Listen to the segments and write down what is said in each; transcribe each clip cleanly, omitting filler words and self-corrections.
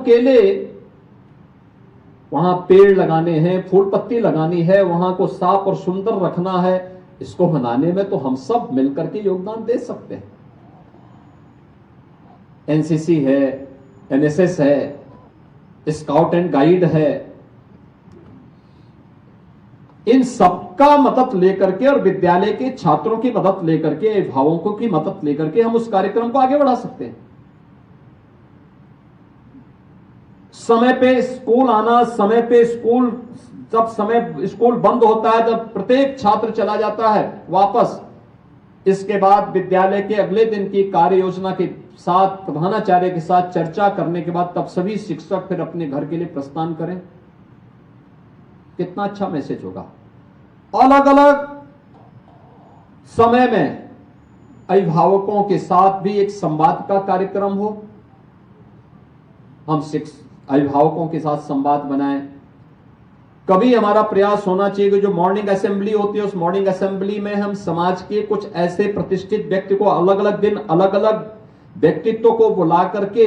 अकेले वहां पेड़ लगाने हैं, फूल पत्ती लगानी है, वहां को साफ और सुंदर रखना है, इसको बनाने में तो हम सब मिलकर के योगदान दे सकते हैं। एनसीसी है, एनएसएस है, स्काउट एंड गाइड है, इन सबका मदद लेकर के और विद्यालय के छात्रों की मदद लेकर के, अभिभावकों की मदद लेकर के हम उस कार्यक्रम को आगे बढ़ा सकते हैं। समय पे स्कूल आना, समय पे स्कूल, जब समय स्कूल बंद होता है, जब प्रत्येक छात्र चला जाता है वापस, इसके बाद विद्यालय के अगले दिन की कार्य योजना के साथ प्रधानाचार्य के साथ चर्चा करने के बाद तब सभी शिक्षक फिर अपने घर के लिए प्रस्थान करें, कितना अच्छा मैसेज होगा। अलग अलग समय में अभिभावकों के साथ भी एक संवाद का कार्यक्रम हो, हम अभिभावकों के साथ संवाद बनाएं। कभी हमारा प्रयास होना चाहिए कि जो मॉर्निंग असेंबली होती है, उस मॉर्निंग असेंबली में हम समाज के कुछ ऐसे प्रतिष्ठित व्यक्ति को अलग अलग दिन अलग अलग व्यक्तित्व को बुला करके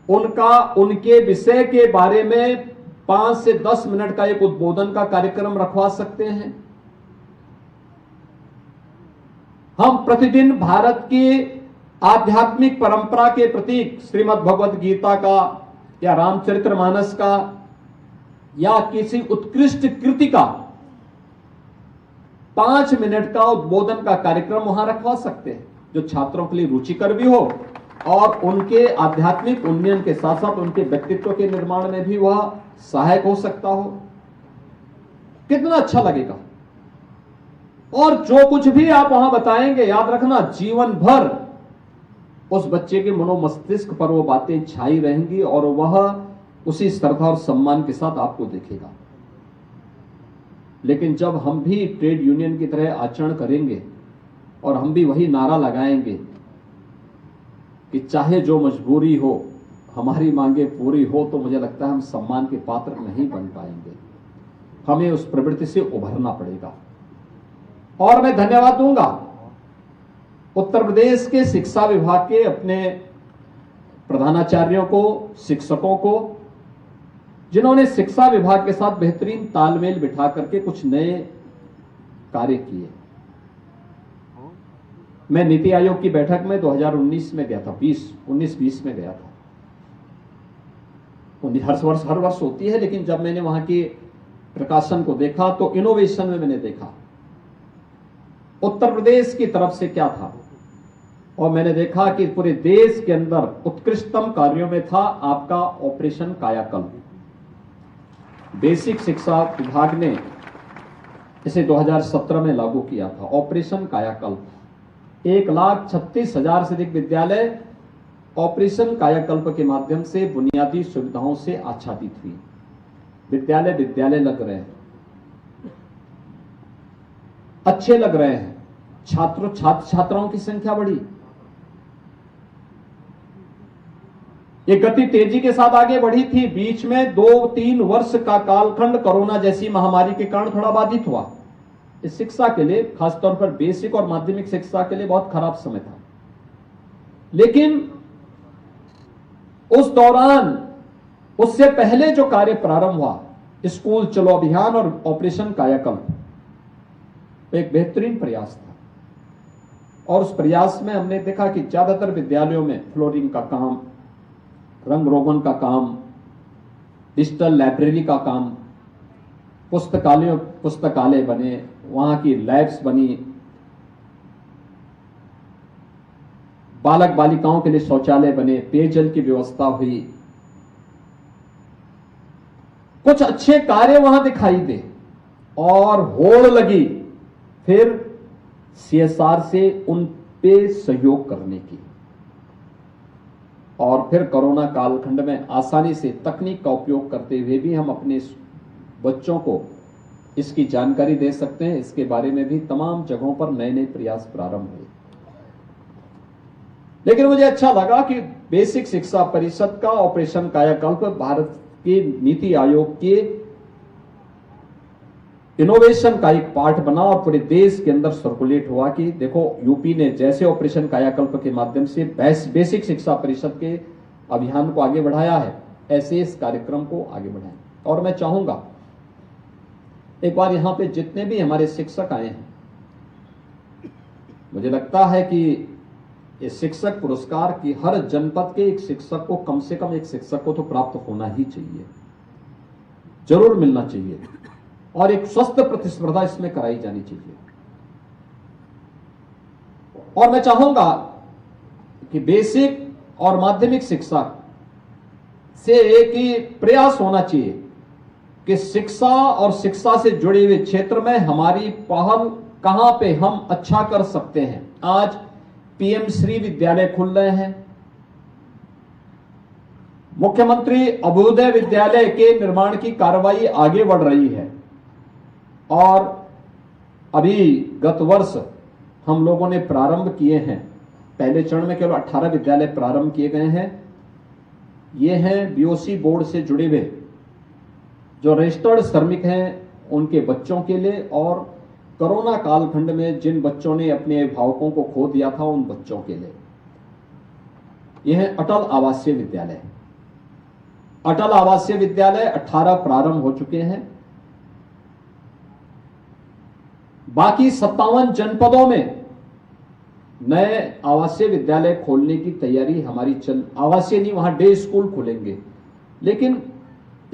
उनके विषय के बारे में 5 से 10 मिनट का एक उद्बोधन का कार्यक्रम रखवा सकते हैं। हम प्रतिदिन भारत की आध्यात्मिक परंपरा के प्रतीक श्रीमद् भगवद गीता का या रामचरितमानस का या किसी उत्कृष्ट कृति का 5 मिनट का उद्बोधन का कार्यक्रम वहां रखवा सकते हैं, जो छात्रों के लिए रुचिकर भी हो और उनके आध्यात्मिक उन्नयन के साथ साथ उनके व्यक्तित्व के निर्माण में भी वह सहायक हो सकता हो। कितना अच्छा लगेगा। और जो कुछ भी आप वहां बताएंगे, याद रखना जीवन भर उस बच्चे के मनोमस्तिष्क पर वो बातें छाई रहेंगी और वह उसी श्रद्धा और सम्मान के साथ आपको देखेगा। लेकिन जब हम भी ट्रेड यूनियन की तरह आचरण करेंगे और हम भी वही नारा लगाएंगे कि चाहे जो मजबूरी हो हमारी मांगे पूरी हो, तो मुझे लगता है हम सम्मान के पात्र नहीं बन पाएंगे। हमें उस प्रवृत्ति से उभरना पड़ेगा। और मैं धन्यवाद दूंगा उत्तर प्रदेश के शिक्षा विभाग के अपने प्रधानाचार्यों को, शिक्षकों को, जिन्होंने शिक्षा विभाग के साथ बेहतरीन तालमेल बिठा करके कुछ नए कार्य किए। मैं नीति आयोग की बैठक में 2019 में गया था, 19-20 में गया था। हर वर्ष होती है, लेकिन जब मैंने वहां के प्रकाशन को देखा तो इनोवेशन में मैंने देखा उत्तर प्रदेश की तरफ से क्या था, और मैंने देखा कि पूरे देश के अंदर उत्कृष्टतम कार्यों में था आपका ऑपरेशन कायाकल्प। बेसिक शिक्षा विभाग ने इसे 2017 में लागू किया था, ऑपरेशन कायाकल्प। 1,36,000 से अधिक विद्यालय ऑपरेशन कायाकल्प के माध्यम से बुनियादी सुविधाओं से आच्छादित हुई। विद्यालय लग रहे हैं, अच्छे लग रहे हैं, छात्राओं की संख्या बढ़ी। ये गति तेजी के साथ आगे बढ़ी थी। बीच में 2-3 वर्ष का कालखंड कोरोना जैसी महामारी के कारण थोड़ा बाधित हुआ। इस शिक्षा के लिए, खासतौर पर बेसिक और माध्यमिक शिक्षा के लिए बहुत खराब समय था। लेकिन उस दौरान, उससे पहले जो कार्य प्रारंभ हुआ, स्कूल चलो अभियान और ऑपरेशन कायाकल्प, एक बेहतरीन प्रयास था। और उस प्रयास में हमने देखा कि ज्यादातर विद्यालयों में फ्लोरिंग का काम, रंग रोगन का काम, डिजिटल लाइब्रेरी का काम, पुस्तकालय बने, वहां की लैब्स बनी, बालक बालिकाओं के लिए शौचालय बने, पेयजल की व्यवस्था हुई, कुछ अच्छे कार्य वहां दिखाई दे और होड़ लगी फिर सीएसआर से उन पे सहयोग करने की। और फिर कोरोना कालखंड में आसानी से तकनीक का उपयोग करते हुए भी हम अपने बच्चों को इसकी जानकारी दे सकते हैं। इसके बारे में भी तमाम जगहों पर नए नए प्रयास प्रारंभ हुए। लेकिन मुझे अच्छा लगा कि बेसिक शिक्षा परिषद का ऑपरेशन कायाकल्प भारत के नीति आयोग के इनोवेशन का एक पार्ट बना और पूरे देश के अंदर सर्कुलेट हुआ कि देखो यूपी ने जैसे ऑपरेशन कायाकल्प के माध्यम से बेसिक शिक्षा परिषद के अभियान को आगे बढ़ाया है, ऐसे इस कार्यक्रम को आगे बढ़ाएं। और मैं चाहूंगा एक बार यहां पे जितने भी हमारे शिक्षक आए हैं, मुझे लगता है कि इस शिक्षक पुरस्कार की हर जनपद के एक शिक्षक को, कम से कम एक शिक्षक को तो प्राप्त होना ही चाहिए, जरूर मिलना चाहिए, और एक स्वस्थ प्रतिस्पर्धा इसमें कराई जानी चाहिए। और मैं चाहूंगा कि बेसिक और माध्यमिक शिक्षा से एक ही प्रयास होना चाहिए कि शिक्षा और शिक्षा से जुड़े हुए क्षेत्र में हमारी पहल कहां पे हम अच्छा कर सकते हैं। आज पीएम श्री विद्यालय खुल रहे हैं, मुख्यमंत्री अभ्युदय विद्यालय के निर्माण की कार्रवाई आगे बढ़ रही है, और अभी गत वर्ष हम लोगों ने प्रारंभ किए हैं। पहले चरण में केवल 18 विद्यालय प्रारंभ किए गए हैं। ये हैं बीओसी बोर्ड से जुड़े हुए जो रजिस्टर्ड श्रमिक हैं उनके बच्चों के लिए, और कोरोना कालखंड में जिन बच्चों ने अपने अभिभावकों को खो दिया था उन बच्चों के लिए। यह है अटल आवासीय विद्यालय। अटल आवासीय विद्यालय 18 प्रारंभ हो चुके हैं। बाकी 57 जनपदों में नए आवासीय विद्यालय खोलने की तैयारी हमारी आवासीय नहीं, वहां डे स्कूल खुलेंगे। लेकिन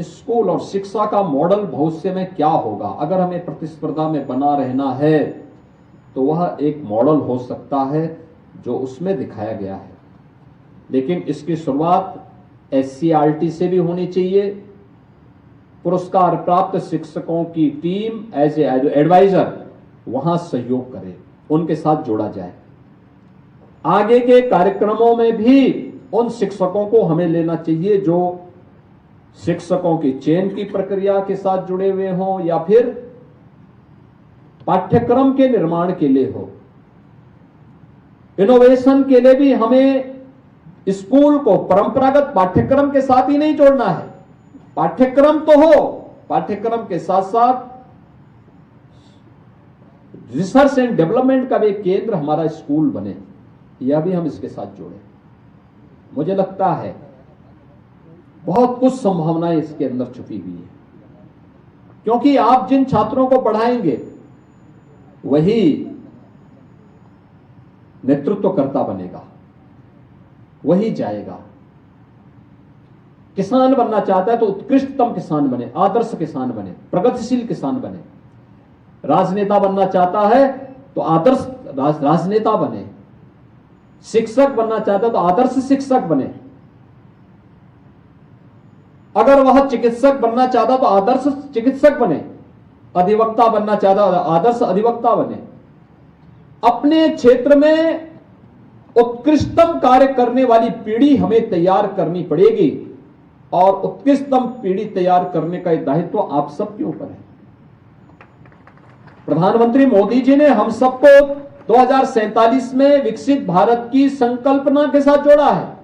स्कूल और शिक्षा का मॉडल भविष्य में क्या होगा, अगर हमें प्रतिस्पर्धा में बना रहना है तो वह एक मॉडल हो सकता है जो उसमें दिखाया गया है। लेकिन इसकी शुरुआत एससीईआरटी से भी होनी चाहिए। पुरस्कार प्राप्त शिक्षकों की टीम एज ए एडवाइजर वहां सहयोग करे, उनके साथ जोड़ा जाए। आगे के कार्यक्रमों में भी उन शिक्षकों को हमें लेना चाहिए जो शिक्षकों की चयन की प्रक्रिया के साथ जुड़े हुए हों या फिर पाठ्यक्रम के निर्माण के लिए हो। इनोवेशन के लिए भी हमें स्कूल को परंपरागत पाठ्यक्रम के साथ ही नहीं जोड़ना है। पाठ्यक्रम तो हो, पाठ्यक्रम के साथ साथ रिसर्च एंड डेवलपमेंट का भी केंद्र हमारा स्कूल बने, यह भी हम इसके साथ जोड़ें। मुझे लगता है बहुत कुछ संभावनाएं इसके अंदर छुपी हुई है, क्योंकि आप जिन छात्रों को पढ़ाएंगे वही नेतृत्वकर्ता बनेगा, वही जाएगा। किसान बनना चाहता है तो उत्कृष्टतम किसान बने, आदर्श किसान बने, प्रगतिशील किसान बने। राजनेता बनना चाहता है तो आदर्श राजनेता बने। शिक्षक बनना चाहता है तो आदर्श शिक्षक बने। अगर वह चिकित्सक बनना चाहता तो आदर्श चिकित्सक बने। अधिवक्ता बनना चाहता आदर्श अधिवक्ता बने। अपने क्षेत्र में उत्कृष्टतम कार्य करने वाली पीढ़ी हमें तैयार करनी पड़ेगी, और उत्कृष्टतम पीढ़ी तैयार करने का दायित्व आप सबके ऊपर है। प्रधानमंत्री मोदी जी ने हम सबको 2047 में विकसित भारत की संकल्पना के साथ जोड़ा है।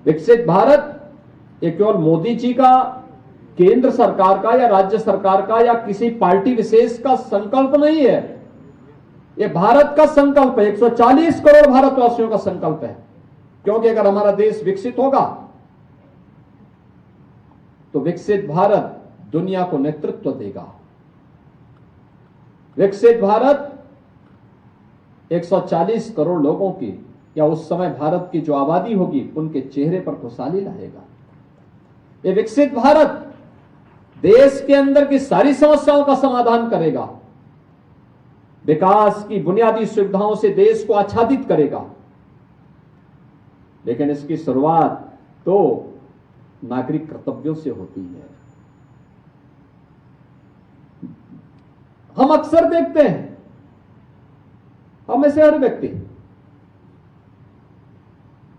विकसित भारत ये केवल मोदी जी का, केंद्र सरकार का या राज्य सरकार का या किसी पार्टी विशेष का संकल्प नहीं है। ये भारत का संकल्प है, 140 करोड़ भारतवासियों का संकल्प है। क्योंकि अगर हमारा देश विकसित होगा तो विकसित भारत दुनिया को नेतृत्व देगा। विकसित भारत 140 करोड़ लोगों की, या उस समय भारत की जो आबादी होगी उनके चेहरे पर खुशहाली लाएगा। ये विकसित भारत देश के अंदर की सारी समस्याओं का समाधान करेगा, विकास की बुनियादी सुविधाओं से देश को आच्छादित करेगा। लेकिन इसकी शुरुआत तो नागरिक कर्तव्यों से होती है। हम अक्सर देखते हैं, हम में से हर व्यक्ति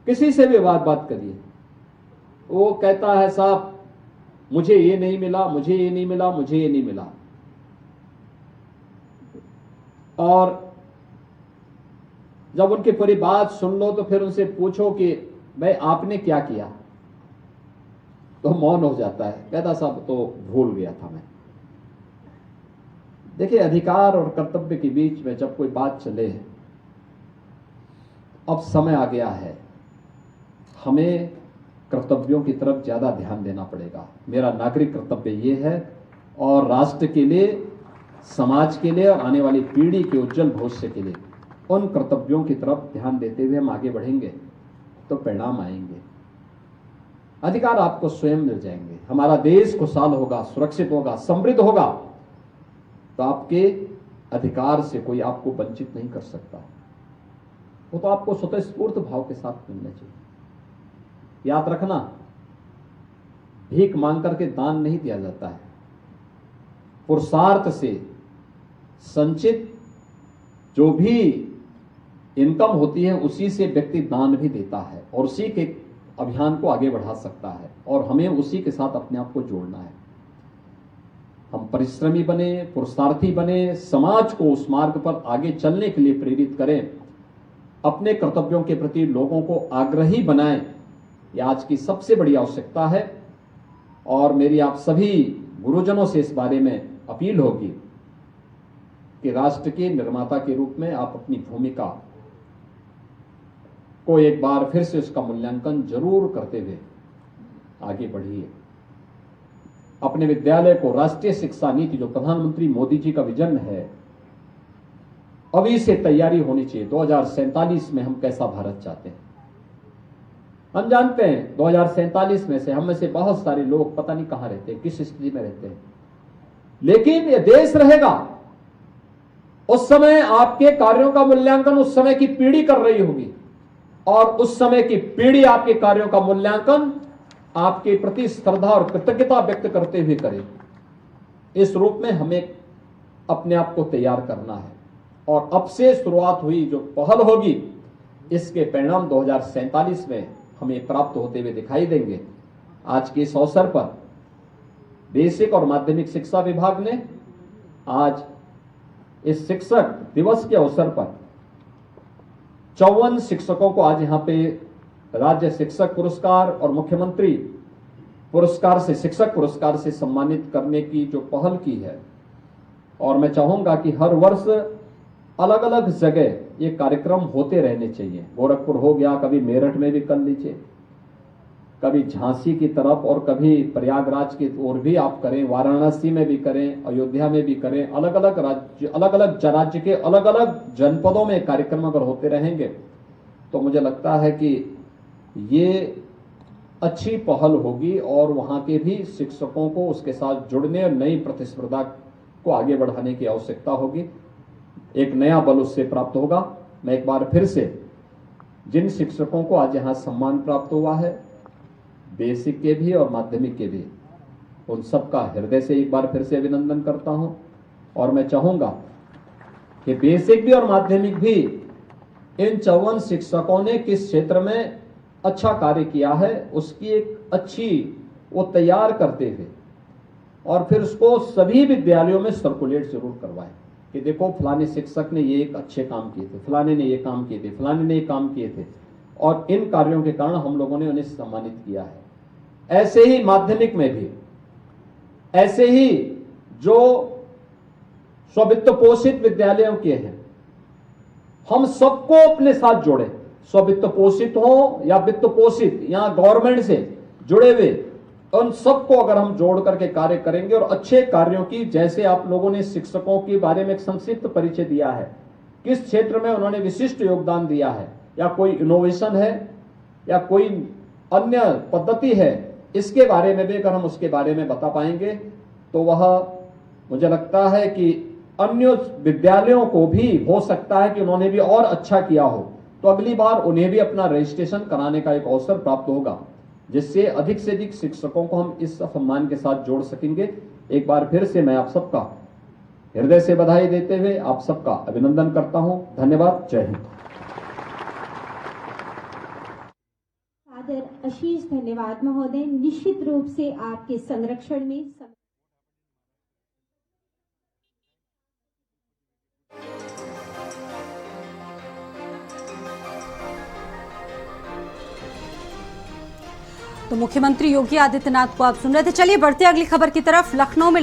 किसी से भी बात करिए, वो कहता है साहब मुझे ये नहीं मिला, मुझे ये नहीं मिला, मुझे ये नहीं मिला। और जब उनकी पूरी बात सुन लो तो फिर उनसे पूछो कि भाई आपने क्या किया, तो मौन हो जाता है, कहता साहब तो भूल गया था मैं। देखिए, अधिकार और कर्तव्य के बीच में जब कोई बात चले, अब समय आ गया है हमें कर्तव्यों की तरफ ज़्यादा ध्यान देना पड़ेगा। मेरा नागरिक कर्तव्य ये है और राष्ट्र के लिए, समाज के लिए और आने वाली पीढ़ी के उज्जवल भविष्य के लिए उन कर्तव्यों की तरफ ध्यान देते हुए हम आगे बढ़ेंगे तो परिणाम आएंगे। अधिकार आपको स्वयं मिल जाएंगे। हमारा देश खुशहाल होगा, सुरक्षित होगा, समृद्ध होगा तो आपके अधिकार से कोई आपको वंचित नहीं कर सकता। वो तो आपको स्वतःस्फूर्त भाव के साथ मिलना चाहिए। याद रखना, भीख मांग करके दान नहीं दिया जाता है। पुरुषार्थ से संचित जो भी इनकम होती है उसी से व्यक्ति दान भी देता है और उसी के अभियान को आगे बढ़ा सकता है और हमें उसी के साथ अपने आप को जोड़ना है। हम परिश्रमी बने, पुरुषार्थी बने, समाज को उस मार्ग पर आगे चलने के लिए प्रेरित करें, अपने कर्तव्यों के प्रति लोगों को आग्रही बनाएं। यह आज की सबसे बड़ी आवश्यकता है और मेरी आप सभी गुरुजनों से इस बारे में अपील होगी कि राष्ट्र के निर्माता के रूप में आप अपनी भूमिका को एक बार फिर से उसका मूल्यांकन जरूर करते हुए आगे बढ़िए। अपने विद्यालय को राष्ट्रीय शिक्षा नीति जो प्रधानमंत्री मोदी जी का विजन है, अभी से तैयारी होनी चाहिए। 2047 में हम कैसा भारत चाहते हैं हम जानते हैं। 2047 में से हम में से बहुत सारे लोग पता नहीं कहां रहते हैं, किस स्थिति में रहते हैं, लेकिन यह देश रहेगा। उस समय आपके कार्यों का मूल्यांकन उस समय की पीढ़ी कर रही होगी और उस समय की पीढ़ी आपके कार्यों का मूल्यांकन आपके प्रति श्रद्धा और कृतज्ञता व्यक्त करते हुए करे। इस रूप में हमें अपने आप को तैयार करना है और अब से शुरुआत हुई जो पहल होगी इसके परिणाम 2047 में हमें प्राप्त होते हुए दिखाई देंगे। आज के इस अवसर पर बेसिक और माध्यमिक शिक्षा विभाग ने आज इस शिक्षक दिवस के अवसर पर 54 शिक्षकों को आज यहां पे राज्य शिक्षक पुरस्कार और मुख्यमंत्री पुरस्कार से, शिक्षक पुरस्कार से सम्मानित करने की जो पहल की है। और मैं चाहूंगा कि हर वर्ष अलग अलग जगह ये कार्यक्रम होते रहने चाहिए। गोरखपुर हो गया, कभी मेरठ में भी कर लीजिए, कभी झांसी की तरफ और कभी प्रयागराज की ओर भी आप करें, वाराणसी में भी करें, अयोध्या में भी करें। अलग अलग राज्य के अलग अलग जनपदों में कार्यक्रम अगर होते रहेंगे तो मुझे लगता है कि ये अच्छी पहल होगी और वहां के भी शिक्षकों को उसके साथ जुड़ने और नई प्रतिस्पर्धा को आगे बढ़ाने की आवश्यकता होगी। एक नया बल उससे प्राप्त होगा। मैं एक बार फिर से जिन शिक्षकों को आज यहां सम्मान प्राप्त हुआ है, बेसिक के भी और माध्यमिक के भी, उन सबका हृदय से एक बार फिर से अभिनंदन करता हूं। और मैं चाहूंगा कि बेसिक भी और माध्यमिक भी इन 54 शिक्षकों ने किस क्षेत्र में अच्छा कार्य किया है उसकी एक अच्छी वो तैयार करते हुए और फिर उसको सभी विद्यालयों में सर्कुलेट जरूर करवाएं कि देखो फलाने शिक्षक ने ये एक अच्छे काम किए थे, फलाने ने ये काम किए थे, फलाने ने ये काम किए थे और इन कार्यों के कारण हम लोगों ने उन्हें सम्मानित किया है। ऐसे ही माध्यमिक में भी, ऐसे ही जो स्ववित्त पोषित विद्यालयों के हैं, हम सबको अपने साथ जोड़े, स्ववित्त पोषित हो या वित्त पोषित या गवर्नमेंट से जुड़े हुए, उन सबको अगर हम जोड़ करके कार्य करेंगे और अच्छे कार्यों की, जैसे आप लोगों ने शिक्षकों के बारे में एक संक्षिप्त परिचय दिया है, किस क्षेत्र में उन्होंने विशिष्ट योगदान दिया है या कोई इनोवेशन है या कोई अन्य पद्धति है, इसके बारे में भी अगर हम उसके बारे में बता पाएंगे तो वह मुझे लगता है कि अन्य विद्यालयों को भी हो सकता है कि उन्होंने भी और अच्छा किया हो तो अगली बार उन्हें भी अपना रजिस्ट्रेशन कराने का एक अवसर प्राप्त होगा, जिससे अधिक से अधिक शिक्षकों को हम इस सम्मान के साथ जोड़ सकेंगे। एक बार फिर से मैं आप सबका हृदय से बधाई देते हुए आप सबका अभिनंदन करता हूं। धन्यवाद। जय हिंद। आदर आशीष धन्यवाद महोदय। निश्चित रूप से आपके संरक्षण में तो मुख्यमंत्री योगी आदित्यनाथ को आप सुन रहे थे। चलिए बढ़ते अगली खबर की तरफ। लखनऊ में